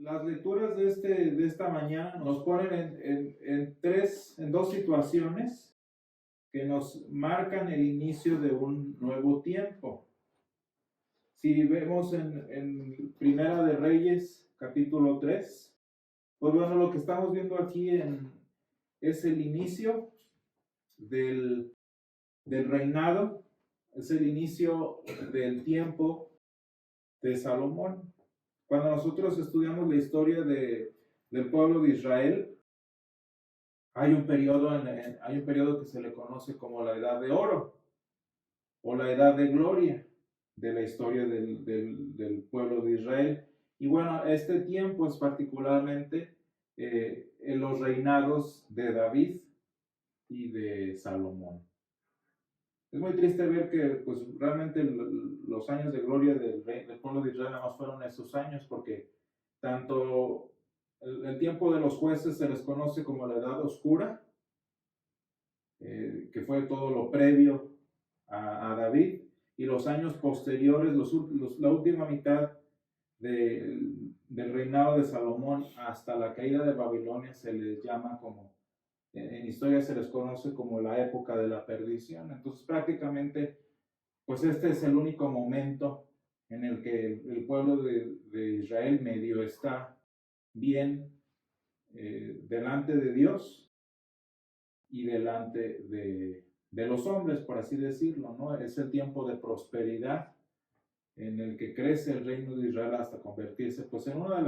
las lecturas de esta mañana nos ponen en dos situaciones que nos marcan el inicio de un nuevo tiempo. Si vemos en Primera de Reyes, capítulo 3, pues bueno, lo que estamos viendo aquí es el inicio del reinado, es el inicio del tiempo de Salomón. Cuando nosotros estudiamos la historia del pueblo de Israel, hay un periodo que se le conoce como la Edad de Oro o la Edad de Gloria de la historia del pueblo de Israel. Y bueno, este tiempo es particularmente en los reinados de David y de Salomón. Es muy triste ver que pues, realmente los años de gloria del pueblo de Israel nada más fueron esos años, porque tanto el tiempo de los jueces se les conoce como la Edad Oscura, que fue todo lo previo a David, y los años posteriores, la última mitad del reinado de Salomón hasta la caída de Babilonia se les llama como, en historia se les conoce como la época de la perdición. Entonces prácticamente, pues este es el único momento en el que el pueblo de Israel medio está bien delante de Dios y delante de los hombres, por así decirlo, ¿no? Es el tiempo de prosperidad en el que crece el reino de Israel hasta convertirse pues en una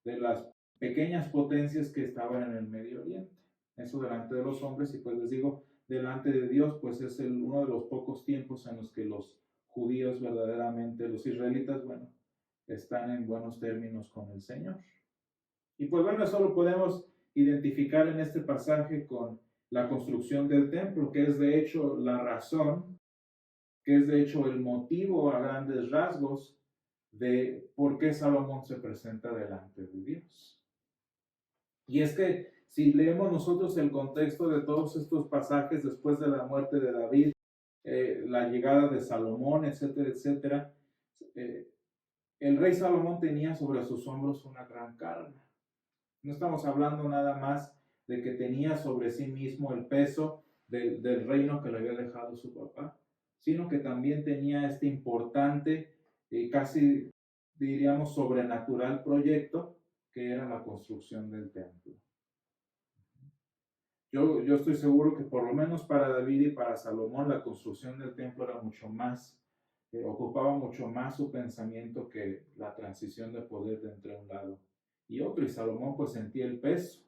de las pequeñas potencias que estaban en el Medio Oriente. Eso delante de los hombres, y pues les digo, delante de Dios, pues es uno de los pocos tiempos en los que los judíos verdaderamente, los israelitas, bueno, están en buenos términos con el Señor. Y pues bueno, eso lo podemos identificar en este pasaje con la construcción del templo, que es de hecho la razón, que es de hecho el motivo a grandes rasgos de por qué Salomón se presenta delante de Dios. Y es que si leemos nosotros el contexto de todos estos pasajes después de la muerte de David, la llegada de Salomón, etcétera, etcétera, el rey Salomón tenía sobre sus hombros una gran carga. No estamos hablando nada más de que tenía sobre sí mismo el peso del reino que le había dejado su papá, sino que también tenía este importante, casi diríamos sobrenatural proyecto, que era la construcción del templo. Yo estoy seguro que por lo menos para David y para Salomón la construcción del templo era mucho más, ocupaba mucho más su pensamiento que la transición de poder de entre un lado y otro. Y Salomón pues sentía el peso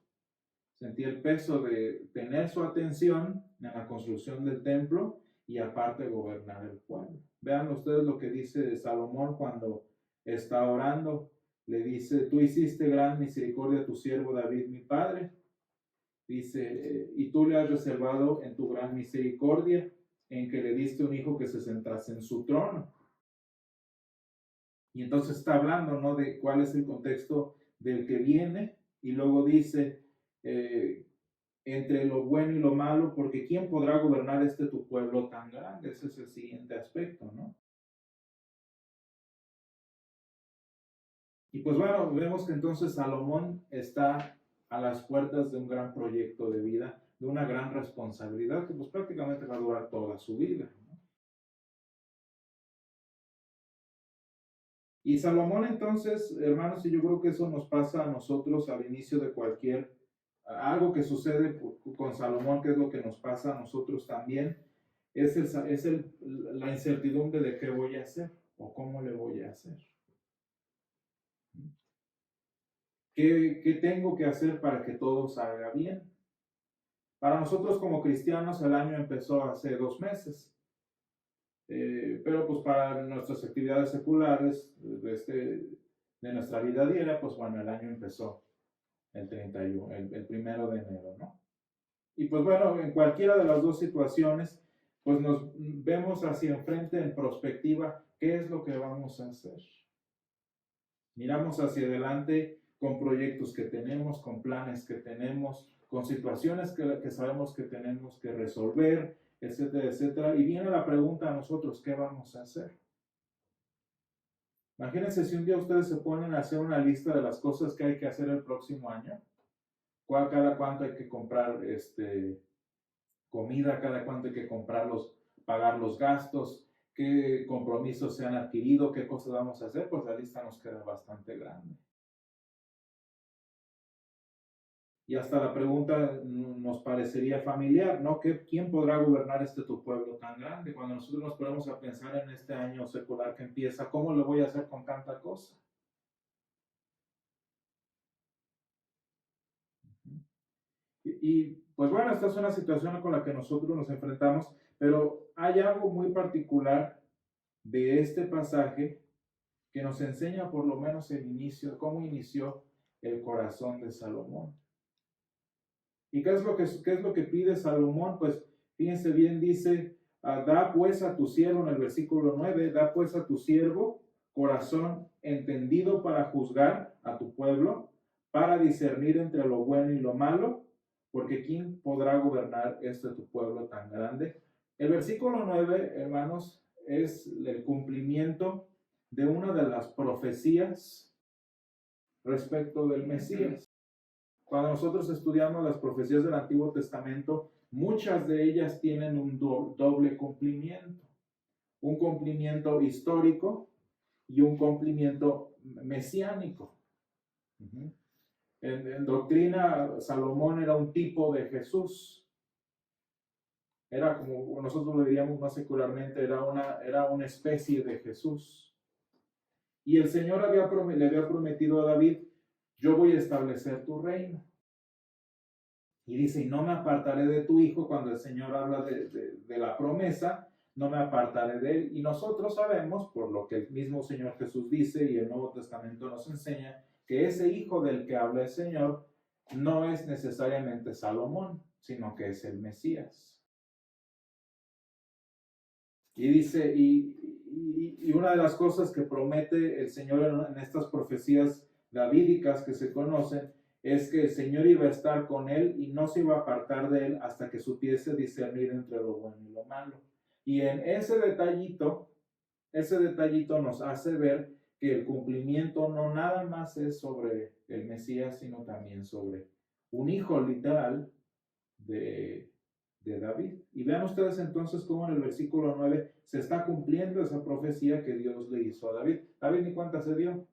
de tener su atención en la construcción del templo y aparte gobernar el pueblo. Vean ustedes lo que dice Salomón cuando está orando. Le dice: tú hiciste gran misericordia a tu siervo David, mi padre. Dice: y tú le has reservado en tu gran misericordia, en que le diste un hijo que se sentase en su trono. Y entonces está hablando, ¿no?, de cuál es el contexto del que viene, y luego dice, entre lo bueno y lo malo, porque ¿quién podrá gobernar tu pueblo tan grande? Ese es el siguiente aspecto, ¿no? Y pues bueno, vemos que entonces Salomón está a las puertas de un gran proyecto de vida, de una gran responsabilidad que pues prácticamente va a durar toda su vida, ¿no? Y Salomón entonces, hermanos, y yo creo que eso nos pasa a nosotros al inicio de algo que sucede con Salomón, que es lo que nos pasa a nosotros también, es la incertidumbre de qué voy a hacer o cómo le voy a hacer. ¿Qué tengo que hacer para que todo salga bien? Para nosotros como cristianos el año empezó hace 2 meses, pero pues para nuestras actividades seculares de nuestra vida diaria, pues bueno, el año empezó el 31, el 1 de enero, ¿no? Y pues bueno, en cualquiera de las dos situaciones, pues nos vemos hacia enfrente en perspectiva, ¿qué es lo que vamos a hacer? Miramos hacia adelante con proyectos que tenemos, con planes que tenemos, con situaciones que sabemos que tenemos que resolver, etcétera, etcétera. Y viene la pregunta a nosotros: ¿qué vamos a hacer? Imagínense si un día ustedes se ponen a hacer una lista de las cosas que hay que hacer el próximo año, cada cuánto hay que comprar comida, cada cuánto hay que pagar los gastos, qué compromisos se han adquirido, qué cosas vamos a hacer, pues la lista nos queda bastante grande. Y hasta la pregunta nos parecería familiar, ¿no? ¿Quién podrá gobernar tu pueblo tan grande? Cuando nosotros nos ponemos a pensar en este año secular que empieza, ¿cómo lo voy a hacer con tanta cosa? Pues bueno, esta es una situación con la que nosotros nos enfrentamos, pero hay algo muy particular de este pasaje que nos enseña por lo menos el inicio, cómo inició el corazón de Salomón. ¿Y qué es lo que pide Salomón? Pues fíjense bien, dice, da pues a tu siervo, en el versículo 9, da pues a tu siervo corazón entendido para juzgar a tu pueblo, para discernir entre lo bueno y lo malo, porque ¿quién podrá gobernar tu pueblo tan grande? El versículo 9, hermanos, es el cumplimiento de una de las profecías respecto del Mesías. Cuando nosotros estudiamos las profecías del Antiguo Testamento, muchas de ellas tienen un doble cumplimiento. Un cumplimiento histórico y un cumplimiento mesiánico. En doctrina, Salomón era un tipo de Jesús. Era como nosotros lo diríamos más secularmente, era una especie de Jesús. Y el Señor le había prometido a David, yo voy a establecer tu reino. Y dice, y no me apartaré de tu hijo. Cuando el Señor habla de la promesa, no me apartaré de él. Y nosotros sabemos, por lo que el mismo Señor Jesús dice y el Nuevo Testamento nos enseña, que ese hijo del que habla el Señor no es necesariamente Salomón, sino que es el Mesías. Y dice, y una de las cosas que promete el Señor en estas profecías davídicas que se conocen, es que el Señor iba a estar con él y no se iba a apartar de él hasta que supiese discernir entre lo bueno y lo malo. Y en ese detallito nos hace ver que el cumplimiento no nada más es sobre el Mesías, sino también sobre un hijo literal de David. Y vean ustedes entonces cómo en el versículo 9 se está cumpliendo esa profecía que Dios le hizo a David. David ni cuenta se dio,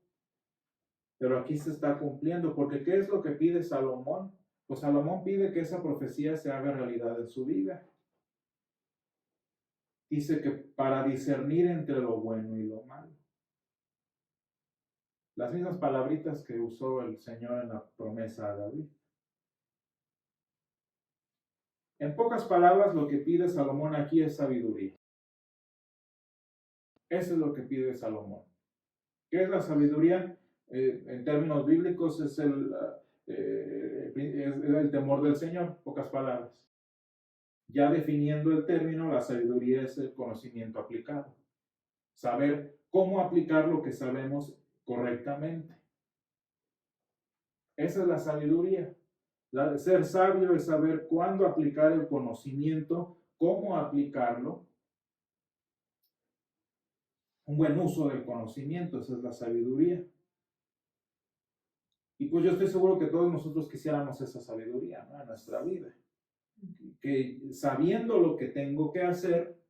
pero aquí se está cumpliendo, porque ¿qué es lo que pide Salomón? Pues Salomón pide que esa profecía se haga realidad en su vida. Dice que para discernir entre lo bueno y lo malo. Las mismas palabritas que usó el Señor en la promesa a David. En pocas palabras, lo que pide Salomón aquí es sabiduría. Eso es lo que pide Salomón. ¿Qué es la sabiduría? En términos bíblicos es el temor del Señor, pocas palabras. Ya definiendo el término, la sabiduría es el conocimiento aplicado. Saber cómo aplicar lo que sabemos correctamente. Esa es la sabiduría. Ser sabio es saber cuándo aplicar el conocimiento, cómo aplicarlo. Un buen uso del conocimiento, esa es la sabiduría. Y pues yo estoy seguro que todos nosotros quisiéramos esa sabiduría, ¿no?, en nuestra vida. Que sabiendo lo que tengo que hacer,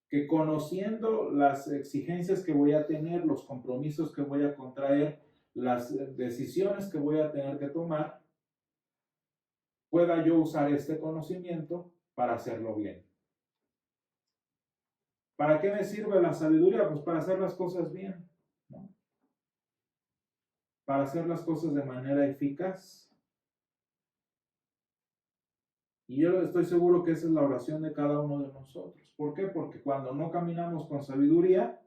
que conociendo las exigencias que voy a tener, los compromisos que voy a contraer, las decisiones que voy a tener que tomar, pueda yo usar este conocimiento para hacerlo bien. ¿Para qué me sirve la sabiduría? Pues para hacer las cosas bien, ¿no? Para hacer las cosas de manera eficaz. Y yo estoy seguro que esa es la oración de cada uno de nosotros. ¿Por qué? Porque cuando no caminamos con sabiduría,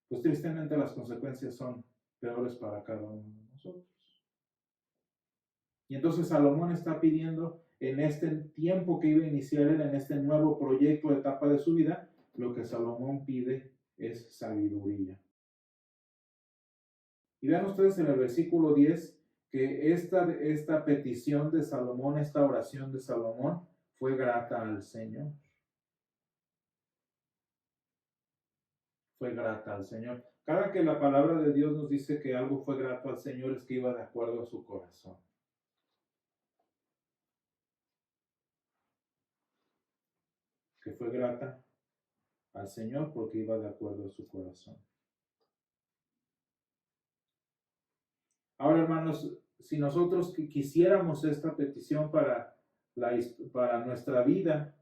pues tristemente las consecuencias son peores para cada uno de nosotros. Y entonces Salomón está pidiendo en este tiempo que iba a iniciar él, en este nuevo proyecto, etapa de su vida, lo que Salomón pide es sabiduría. Y vean ustedes en el versículo 10 que esta petición de Salomón, esta oración de Salomón, fue grata al Señor. fue grata al Señor. Cada que la palabra de Dios nos dice que algo fue grato al Señor es que iba de acuerdo a su corazón. Que fue grata al Señor porque iba de acuerdo a su corazón. Ahora, hermanos, si nosotros quisiéramos esta petición para nuestra vida,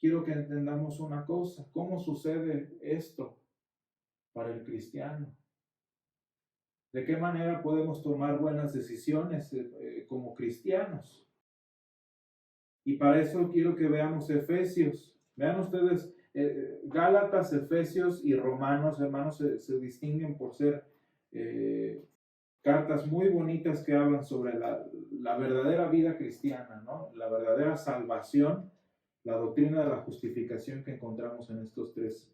quiero que entendamos una cosa. ¿Cómo sucede esto para el cristiano? ¿De qué manera podemos tomar buenas decisiones como cristianos? Y para eso quiero que veamos Efesios. Vean ustedes, Gálatas, Efesios y Romanos, hermanos, se distinguen por ser cartas muy bonitas que hablan sobre la verdadera vida cristiana, ¿no? La verdadera salvación, la doctrina de la justificación que encontramos en estos tres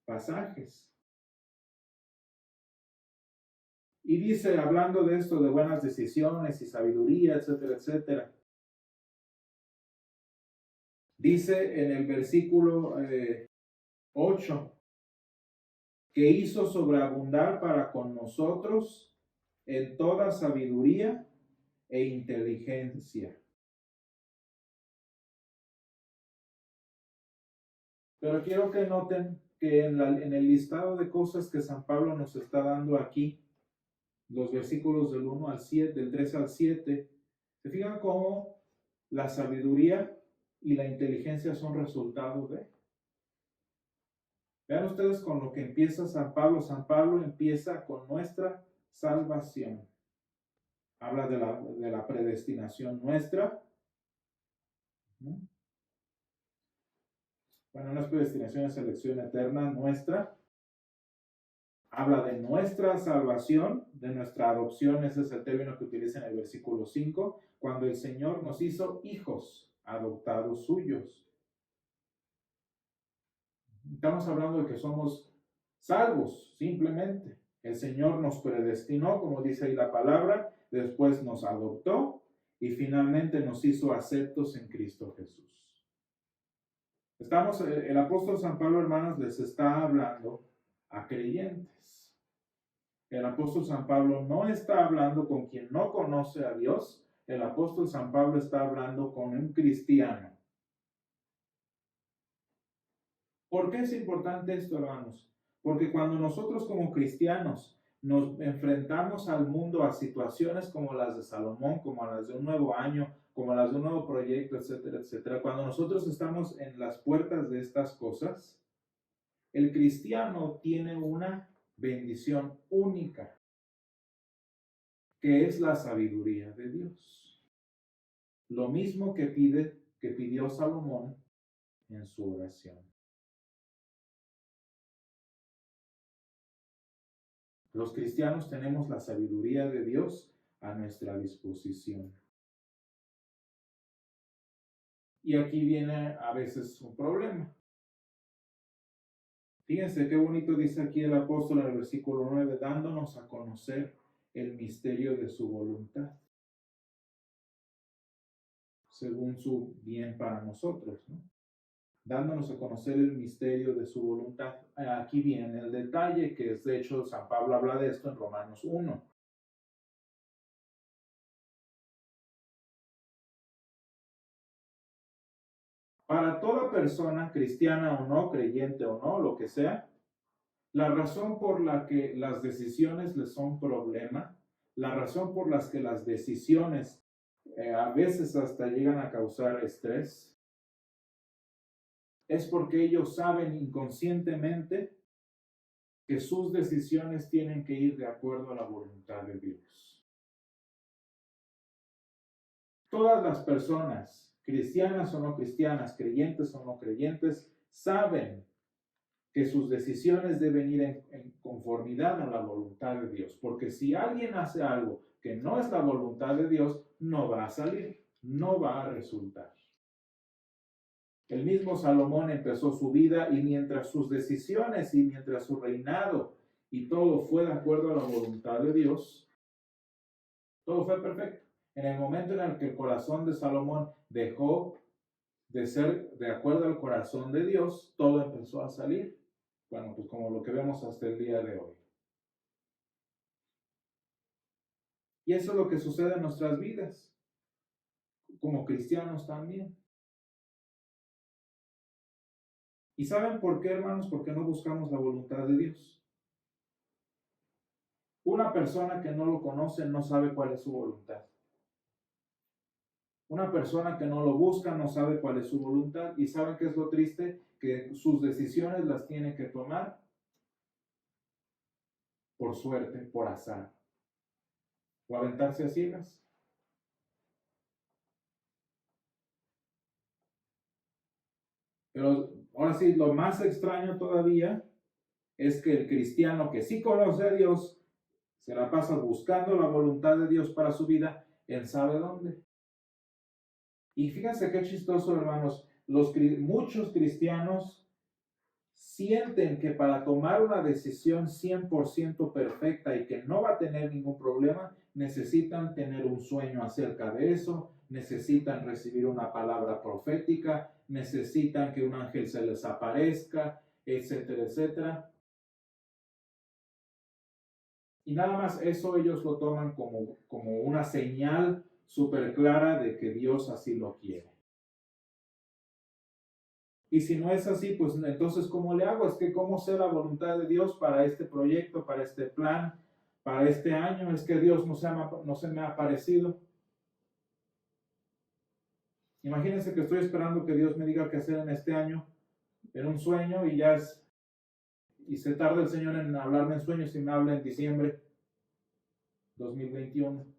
pasajes. Y dice, hablando de esto, de buenas decisiones y sabiduría, etcétera, etcétera. Dice en el versículo 8, que hizo sobreabundar para con nosotros en toda sabiduría e inteligencia. Pero quiero que noten que en el listado de cosas que San Pablo nos está dando aquí, los versículos del 1 al 7, del 3 al 7, se fijan cómo la sabiduría y la inteligencia son resultado de. Vean ustedes con lo que empieza San Pablo. San Pablo empieza con nuestra salvación. Habla de la predestinación nuestra. Bueno, no es predestinación, es elección eterna nuestra. Habla de nuestra salvación, de nuestra adopción. Ese es el término que utiliza en el versículo 5, cuando el Señor nos hizo hijos adoptados suyos. Estamos hablando de que somos salvos, simplemente. El Señor nos predestinó, como dice ahí la palabra, después nos adoptó y finalmente nos hizo aceptos en Cristo Jesús. El apóstol San Pablo, hermanos, les está hablando a creyentes. El apóstol San Pablo no está hablando con quien no conoce a Dios. El apóstol San Pablo está hablando con un cristiano. ¿Por qué es importante esto, hermanos? Porque cuando nosotros como cristianos nos enfrentamos al mundo, a situaciones como las de Salomón, como las de un nuevo año, como las de un nuevo proyecto, etcétera, etcétera, cuando nosotros estamos en las puertas de estas cosas, el cristiano tiene una bendición única, que es la sabiduría de Dios. Lo mismo que pidió Salomón en su oración. Los cristianos tenemos la sabiduría de Dios a nuestra disposición. Y aquí viene a veces un problema. Fíjense qué bonito dice aquí el apóstol en el versículo 9, dándonos a conocer el misterio de su voluntad, según su bien para nosotros, ¿no? Dándonos a conocer el misterio de su voluntad. Aquí viene el detalle, que es de hecho San Pablo habla de esto en Romanos 1. Para toda persona, cristiana o no, creyente o no, lo que sea, la razón por la que las decisiones les son problema, la razón por las que las decisiones a veces hasta llegan a causar estrés, es porque ellos saben inconscientemente que sus decisiones tienen que ir de acuerdo a la voluntad de Dios. Todas las personas, cristianas o no cristianas, creyentes o no creyentes, saben que sus decisiones deben ir en conformidad a la voluntad de Dios. Porque si alguien hace algo que no es la voluntad de Dios, no va a salir, no va a resultar. El mismo Salomón empezó su vida y mientras sus decisiones y mientras su reinado y todo fue de acuerdo a la voluntad de Dios, todo fue perfecto. En el momento en el que el corazón de Salomón dejó de ser de acuerdo al corazón de Dios, todo empezó a salir bueno, pues como lo que vemos hasta el día de hoy. Y eso es lo que sucede en nuestras vidas, como cristianos también. ¿Y saben por qué, hermanos? Porque no buscamos la voluntad de Dios. Una persona que no lo conoce no sabe cuál es su voluntad. Una persona que no lo busca no sabe cuál es su voluntad. ¿Y saben qué es lo triste? Que sus decisiones las tiene que tomar por suerte, por azar, o aventarse a ciegas. Pero ahora sí, lo más extraño todavía es que el cristiano que sí conoce a Dios se la pasa buscando la voluntad de Dios para su vida, él sabe dónde. Y fíjense qué chistoso, hermanos, muchos cristianos sienten que para tomar una decisión 100% perfecta y que no va a tener ningún problema, necesitan tener un sueño acerca de eso, necesitan recibir una palabra profética, necesitan que un ángel se les aparezca, etcétera, etcétera. Y nada más eso ellos lo toman como una señal súper clara de que Dios así lo quiere. Y si no es así, pues entonces, ¿cómo le hago? Es que ¿cómo sé la voluntad de Dios para este proyecto, para este plan, para este año? Es que Dios no se me ha aparecido. Imagínense que estoy esperando que Dios me diga qué hacer en este año, en un sueño, y se tarda el Señor en hablarme en sueños y me habla en diciembre 2021.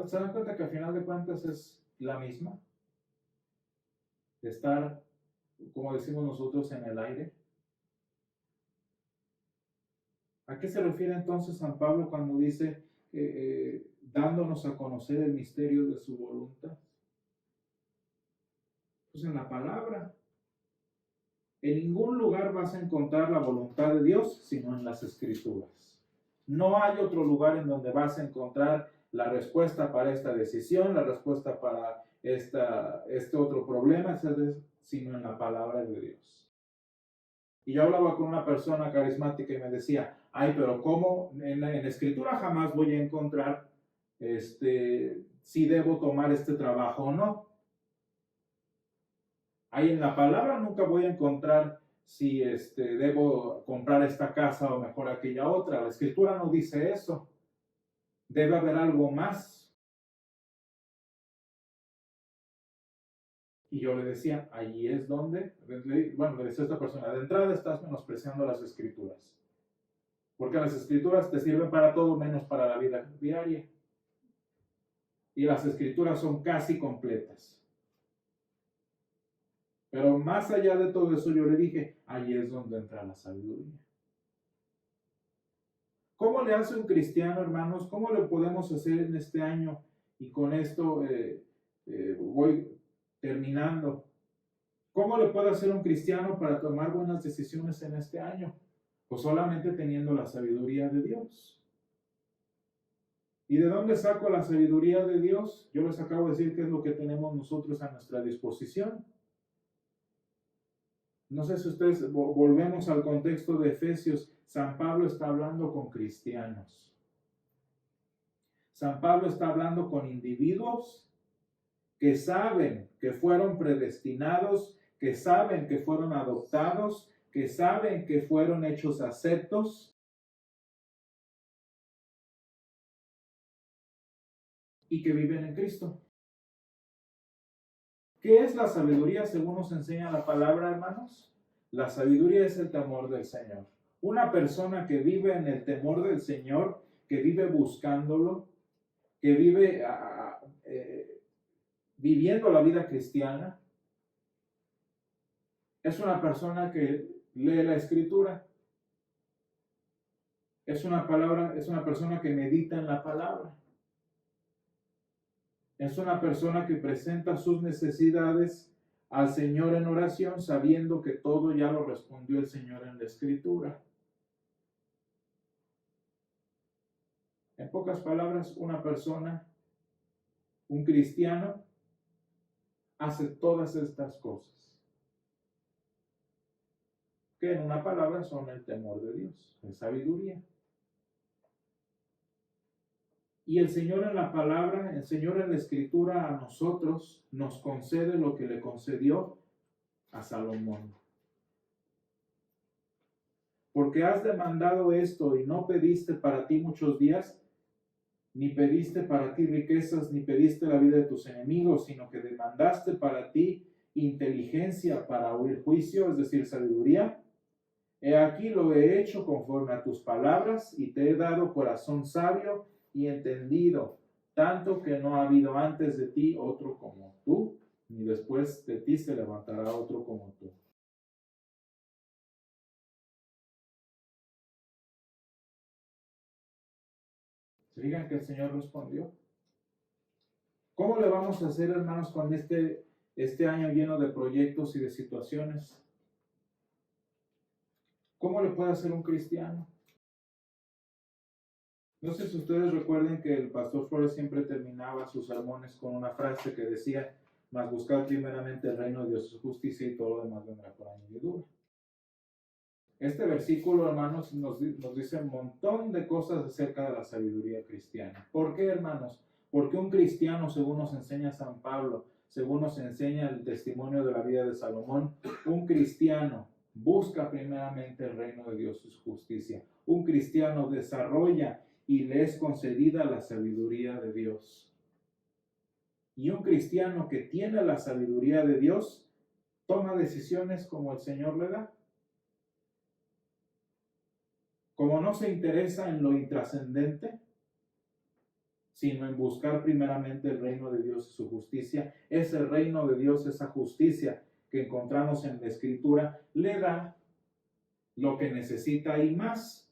¿Se dan cuenta que al final de cuentas es la misma? De estar, como decimos nosotros, en el aire. ¿A qué se refiere entonces San Pablo cuando dice dándonos a conocer el misterio de su voluntad? Pues en la palabra. En ningún lugar vas a encontrar la voluntad de Dios sino en las Escrituras. No hay otro lugar en donde vas a encontrar la respuesta para esta decisión, la respuesta para este otro problema, sino en la palabra de Dios. Y yo hablaba con una persona carismática y me decía, ay, pero ¿cómo? En la escritura jamás voy a encontrar si debo tomar este trabajo o no. Ahí en la palabra nunca voy a encontrar si debo comprar esta casa o mejor aquella otra. La escritura no dice eso. Debe haber algo más. Y yo le decía, allí es donde, bueno, le decía a esta persona, de entrada estás menospreciando las escrituras. Porque las escrituras te sirven para todo menos para la vida diaria. Y las escrituras son casi completas. Pero más allá de todo eso, yo le dije, ahí es donde entra la sabiduría. ¿Cómo le hace un cristiano, hermanos? ¿Cómo le podemos hacer en este año? Y con esto voy terminando. ¿Cómo le puede hacer un cristiano para tomar buenas decisiones en este año? Pues solamente teniendo la sabiduría de Dios. ¿Y de dónde saco la sabiduría de Dios? Yo les acabo de decir que es lo que tenemos nosotros a nuestra disposición. No sé si ustedes, volvemos al contexto de Efesios, San Pablo está hablando con cristianos. San Pablo está hablando con individuos que saben que fueron predestinados, que saben que fueron adoptados, que saben que fueron hechos aceptos y que viven en Cristo. ¿Qué es la sabiduría según nos enseña la palabra, hermanos? La sabiduría es el temor del Señor. Una persona que vive en el temor del Señor, que vive buscándolo, que vive viviendo la vida cristiana, es una persona que lee la Escritura. Es una persona que medita en la palabra. Es una persona que presenta sus necesidades al Señor en oración, sabiendo que todo ya lo respondió el Señor en la Escritura. En pocas palabras, una persona, un cristiano, hace todas estas cosas, que en una palabra son el temor de Dios, es sabiduría. Y el Señor en la palabra, el Señor en la escritura a nosotros nos concede lo que le concedió a Salomón. Porque has demandado esto y no pediste para ti muchos días, ni pediste para ti riquezas, ni pediste la vida de tus enemigos, sino que demandaste para ti inteligencia para oír juicio, es decir, sabiduría. He aquí lo he hecho conforme a tus palabras y te he dado corazón sabio y entendido, tanto que no ha habido antes de ti otro como tú, ni después de ti se levantará otro como tú. ¿Se fijan que el Señor respondió? ¿Cómo le vamos a hacer, hermanos, con este año lleno de proyectos y de situaciones? ¿Cómo le puede hacer un cristiano? No sé si ustedes recuerden que el pastor Flores siempre terminaba sus sermones con una frase que decía: mas buscad primeramente el reino de Dios y su justicia y todo lo demás vendrá por añadidura. Este versículo, hermanos, nos dice un montón de cosas acerca de la sabiduría cristiana. ¿Por qué, hermanos? Porque un cristiano, según nos enseña San Pablo, según nos enseña el testimonio de la vida de Salomón, un cristiano busca primeramente el reino de Dios y su justicia. Un cristiano desarrolla y le es concedida la sabiduría de Dios. Y un cristiano que tiene la sabiduría de Dios toma decisiones como el Señor le da. Como no se interesa en lo intrascendente, sino en buscar primeramente el reino de Dios y su justicia, ese reino de Dios, esa justicia que encontramos en la Escritura, le da lo que necesita y más,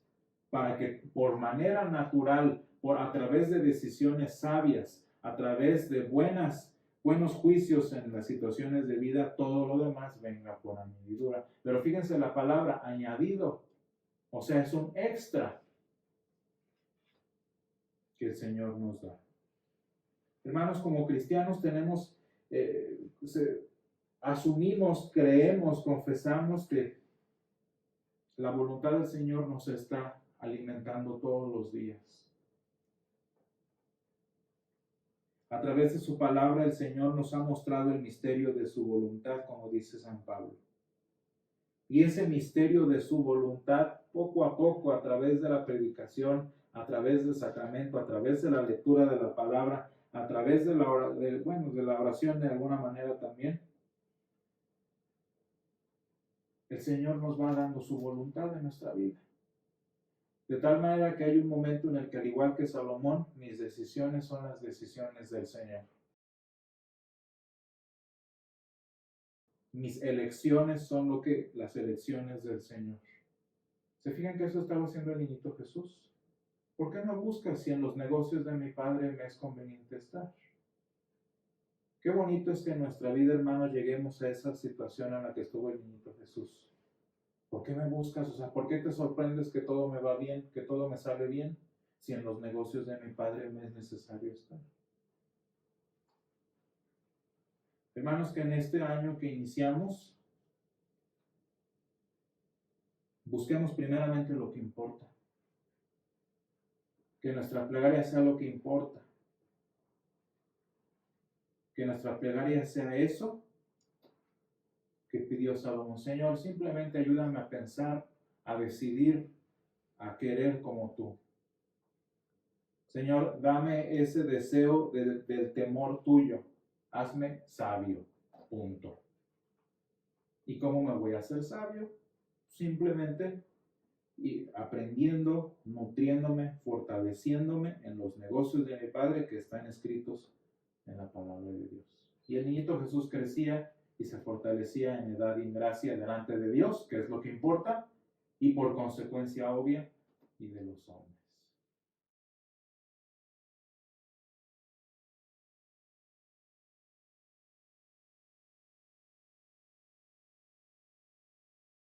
para que por manera natural, a través de decisiones sabias, a través de buenos juicios en las situaciones de vida, todo lo demás venga por añadidura. Pero fíjense la palabra añadido, o sea, es un extra que el Señor nos da. Hermanos, como cristianos tenemos, asumimos, creemos, confesamos que la voluntad del Señor nos está alimentando todos los días. A través de su palabra, el Señor nos ha mostrado el misterio de su voluntad, como dice San Pablo. Y ese misterio de su voluntad, poco a poco, a través de la predicación, a través del sacramento, a través de la lectura de la palabra, a través de la oración de alguna manera también, el Señor nos va dando su voluntad en nuestra vida. De tal manera que hay un momento en el que, al igual que Salomón, mis decisiones son las decisiones del Señor. Mis elecciones son las elecciones del Señor. ¿Se fijan que eso estaba haciendo el niñito Jesús? ¿Por qué no buscas si en los negocios de mi Padre me es conveniente estar? Qué bonito es que en nuestra vida, hermanos, lleguemos a esa situación en la que estuvo el niñito Jesús. ¿Por qué me buscas? O sea, ¿por qué te sorprendes que todo me va bien, que todo me sale bien, si en los negocios de mi Padre me es necesario estar? Hermanos, que en este año que iniciamos, busquemos primeramente lo que importa. Que nuestra plegaria sea lo que importa. Que nuestra plegaria sea eso que pidió Salomón. Señor, simplemente ayúdame a pensar, a decidir, a querer como tú. Señor, dame ese deseo del temor tuyo. Hazme sabio. Punto. ¿Y cómo me voy a hacer sabio? Simplemente aprendiendo, nutriéndome, fortaleciéndome en los negocios de mi Padre que están escritos en la palabra de Dios. Y el niñito Jesús crecía y se fortalecía en edad y en gracia delante de Dios, que es lo que importa, y por consecuencia obvia, y de los hombres.